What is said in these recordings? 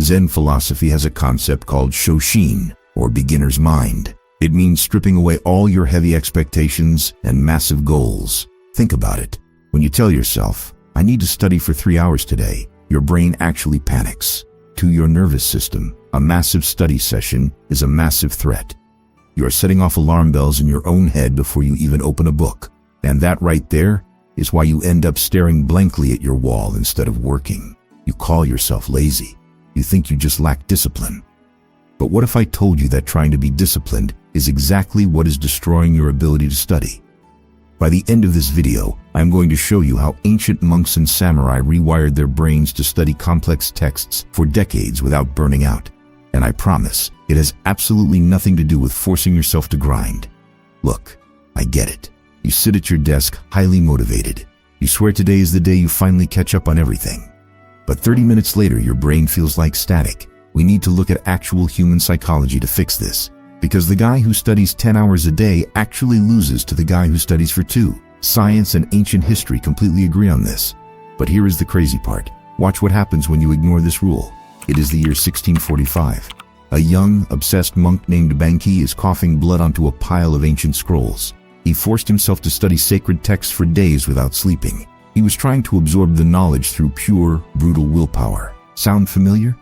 Zen philosophy has a concept called Shoshin, or beginner's mind. It means stripping away all your heavy expectations and massive goals. Think about it. When you tell yourself, I need to study for 3 hours today, your brain actually panics. To your nervous system, a massive study session is a massive threat. You are setting off alarm bells in your own head before you even open a book. And that right there is why you end up staring blankly at your wall instead of working. You call yourself lazy. You think you just lack discipline. But what if I told you that trying to be disciplined is exactly what is destroying your ability to study? By the end of this video, I'm going to show you how ancient monks and samurai rewired their brains to study complex texts for decades without burning out. And I promise, it has absolutely nothing to do with forcing yourself to grind. Look, I get it. You sit at your desk, highly motivated. You swear today is the day you finally catch up on everything. But 30 minutes later, your brain feels like static. We need to look at actual human psychology to fix this. Because the guy who studies 10 hours a day actually loses to the guy who studies for 2. Science and ancient history completely agree on this. But here is the crazy part. Watch what happens when you ignore this rule. It is the year 1645. A young, obsessed monk named Banki is coughing blood onto a pile of ancient scrolls. He forced himself to study sacred texts for days without sleeping. He was trying to absorb the knowledge through pure, brutal willpower. Sound familiar?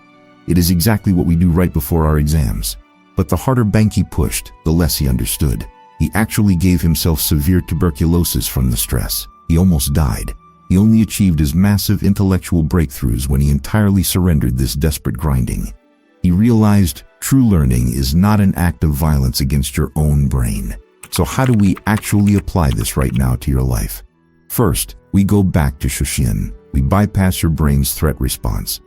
It is exactly what we do right before our exams. But the harder Banki pushed, the less he understood. He actually gave himself severe tuberculosis from the stress. He almost died. He only achieved his massive intellectual breakthroughs when he entirely surrendered this desperate grinding. He realized true learning is not an act of violence against your own brain. So how do we actually apply this right now to your life? First, we go back to Shoshin. We bypass your brain's threat response.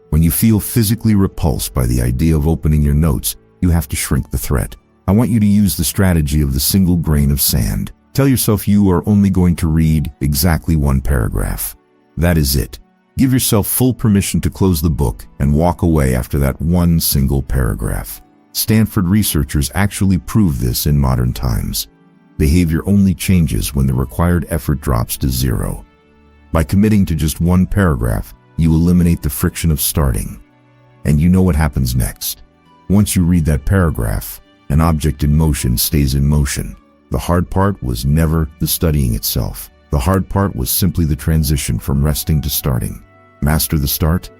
When you feel physically repulsed by the idea of opening your notes, you have to shrink the threat. I want you to use the strategy of the single grain of sand. Tell yourself you are only going to read exactly 1 paragraph. That is it. Give yourself full permission to close the book and walk away after that 1 single paragraph. Stanford researchers actually prove this in modern times. Behavior only changes when the required effort drops to 0. By committing to just 1 paragraph, you eliminate the friction of starting. And you know what happens next. Once you read that paragraph, an object in motion stays in motion. The hard part was never the studying itself. The hard part was simply the transition from resting to starting. Master the start,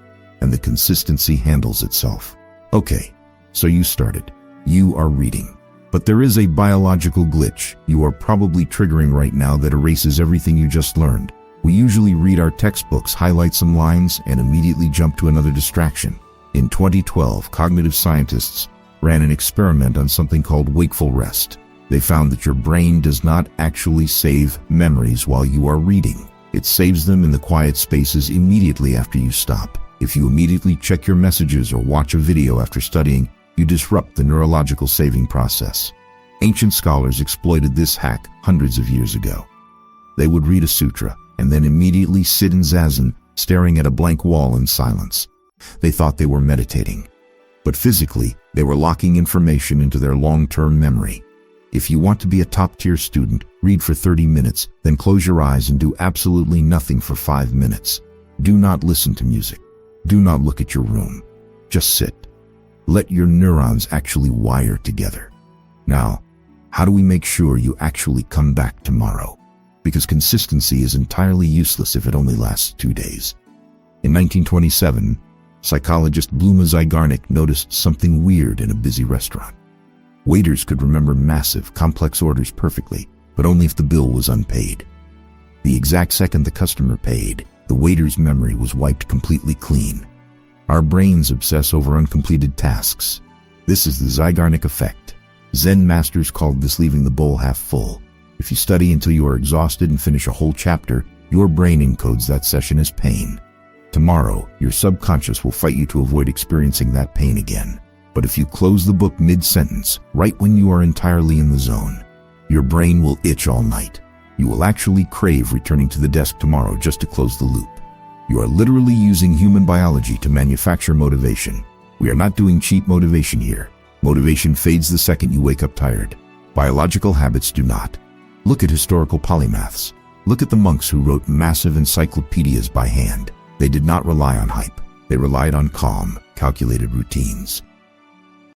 and the consistency handles itself. Okay, so you started. You are reading. But there is a biological glitch you are probably triggering right now that erases everything you just learned. We usually read our textbooks, highlight some lines, and immediately jump to another distraction. In 2012, cognitive scientists ran an experiment on something called wakeful rest. They found that your brain does not actually save memories while you are reading. It saves them in the quiet spaces immediately after you stop. If you immediately check your messages or watch a video after studying, you disrupt the neurological saving process. Ancient scholars exploited this hack hundreds of years ago. They would read a sutra and then immediately sit in zazen, staring at a blank wall in silence. They thought they were meditating, but physically, they were locking information into their long-term memory. If you want to be a top-tier student, read for 30 minutes, then close your eyes and do absolutely nothing for 5 minutes. Do not listen to music. Do not look at your room. Just sit. Let your neurons actually wire together. Now, how do we make sure you actually come back tomorrow? Because consistency is entirely useless if it only lasts 2 days. In 1927, psychologist Zeigarnik noticed something weird in a busy restaurant. Waiters could remember massive, complex orders perfectly, but only if the bill was unpaid. The exact second the customer paid, the waiter's memory was wiped completely clean. Our brains obsess over uncompleted tasks. This is the Zeigarnik Effect. Zen masters called this leaving the bowl half full. If you study until you are exhausted and finish a whole chapter, your brain encodes that session as pain. Tomorrow, your subconscious will fight you to avoid experiencing that pain again. But if you close the book mid-sentence, right when you are entirely in the zone, your brain will itch all night. You will actually crave returning to the desk tomorrow just to close the loop. You are literally using human biology to manufacture motivation. We are not doing cheap motivation here. Motivation fades the second you wake up tired. Biological habits do not. Look at historical polymaths. Look at the monks who wrote massive encyclopedias by hand. They did not rely on hype. They relied on calm, calculated routines.